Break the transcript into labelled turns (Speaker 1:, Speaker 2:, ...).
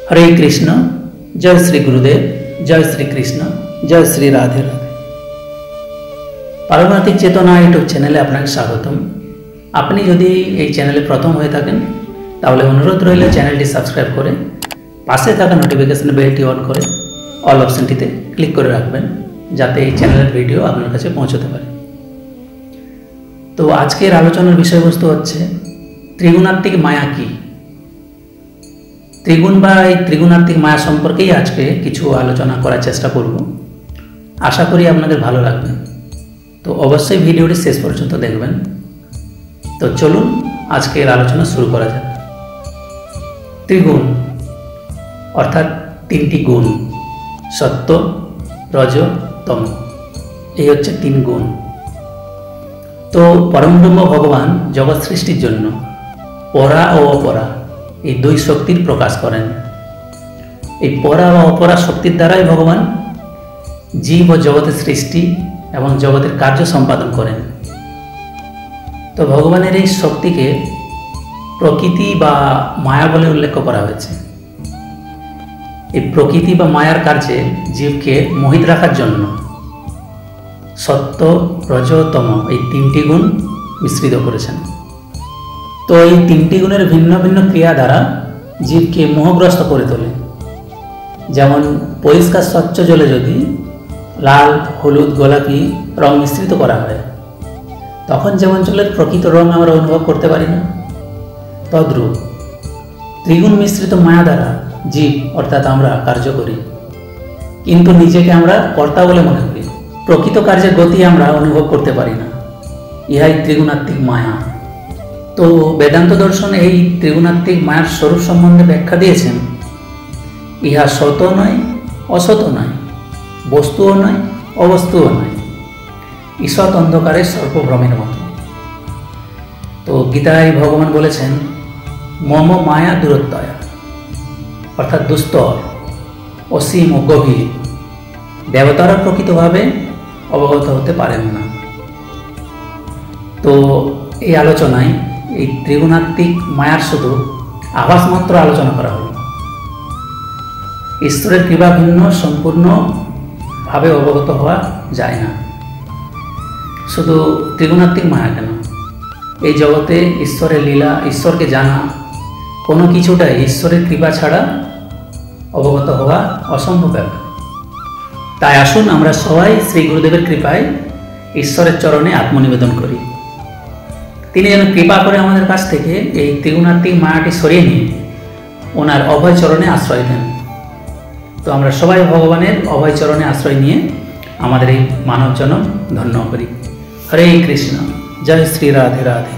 Speaker 1: हरे कृष्ण। जय श्री गुरुदेव, जय श्री कृष्ण, जय श्री राधे राधे। पारमार्थिक चेतना यूट्यूब चैनेले आपनाके स्वागतम। আপনি যদি এই চ্যানেলে প্রথম হয়ে থাকেন তাহলে অনুরোধ রইল চ্যানেলটি সাবস্ক্রাইব করে পাশে থাকা নোটিফিকেশন বেলটি অন করে অল অপশনটিতে ক্লিক করে রাখবেন যাতে এই চ্যানেলের ভিডিও আপনার কাছে পৌঁছতে পারে। তো আজকের আলোচনার বিষয়বস্তু হচ্ছে ত্রিগুণাত্মিক মায়া কি। ত্রিগুণ বা এই ত্রিগুণাত্মিক মায়া সম্পর্কেই আজকে কিছু আলোচনা করার চেষ্টা করব। আশা করি আপনাদের ভালো লাগবে। তো অবশ্যই ভিডিওটি শেষ পর্যন্ত দেখবেন। তো চলুন আজকের আলোচনা শুরু করা যাক। ত্রিগুণ অর্থাৎ তিনটি গুণ, সত্য, রজ, তম, এই হচ্ছে তিন গুণ। তো পরমব্রহ্ম ভগবান জগৎ সৃষ্টির জন্য পরা ও অপরা এই দুই শক্তির প্রকাশ করেন। এই পরা বা অপরা শক্তির দ্বারাই ভগবান জীব ও জগতের সৃষ্টি এবং জগতের কার্য সম্পাদন করেন। তো ভগবানের এই শক্তিকে প্রকৃতি বা মায়া বলে উল্লেখ করা হয়েছে। এই প্রকৃতি বা মায়ার কার্যে জীবকে মোহিত রাখার জন্য সত্য, রজ, তম এই তিনটি গুণ মিশ্রিত করেছেন। তো এই তিনটি গুণের ভিন্ন ভিন্ন ক্রিয়া দ্বারা জীবকে মোহগ্রস্ত করে তোলে। যেমন পরিষ্কার স্বচ্ছ জলে যদি লাল, হলুদ, গোলাপি রং মিশ্রিত করা হয় তখন যেমন জলের প্রকৃত রং আমরা অনুভব করতে পারি না, তদ্রূপ ত্রিগুণ মিশ্রিত মায়া দ্বারা জীব অর্থাৎ আমরা কার্য করি, কিন্তু নিজেকে আমরা কর্তা বলে মনে করি। প্রকৃত কার্যের গতি আমরা অনুভব করতে পারি না। ইহাই ত্রিগুণাত্মিক মায়া। তো বেদান্ত দর্শন এই ত্রিগুণাত্মিক মায়ার স্বরূপ সম্বন্ধে ব্যাখ্যা দিয়েছেন। ইহা সত নয়, অসত নয়, বস্তুও নয়, অবস্তুও নয়, ঈষৎ অন্ধকারের সর্পভ্রমের মতো। তো গীতায় ভগবান বলেছেন মম মায়া দূরত্বয়া, অর্থাৎ দুস্তর, অসীম ও গভীর। দেবতারা প্রকৃতভাবে অবগত হতে পারেন না। তো এই আলোচনায় এই ত্রিগুণাত্মিক মায়ার শুধু আভাসমাত্র আলোচনা করা হল। ঈশ্বরের কৃপা ভিন্ন সম্পূর্ণভাবে অবগত হওয়া যায় না। শুধু ত্রিগুণাত্মিক মায়া কেন, এই জগতে ঈশ্বরের লীলা, ঈশ্বরকে জানা কোনো কিছুটাই ঈশ্বরের কৃপা ছাড়া অবগত হওয়া অসম্ভব ব্যাপার। তাই আসুন আমরা সবাই শ্রী গুরুদেবের কৃপায় ঈশ্বরের চরণে আত্মনিবেদন করি। তিনি যেন কৃপা করে আমাদের কাছ থেকে এই ত্রিগুণাত্মিক মায়াটি সরিয়ে নিয়ে ওনার অভয় চরণে আশ্রয় দেন। তো আমরা সবাই ভগবানের অভয় চরণে আশ্রয় নিয়ে আমাদের এই মানব জন্ম ধন্য করি। হরে কৃষ্ণ। জয় শ্রী রাধে রাধে।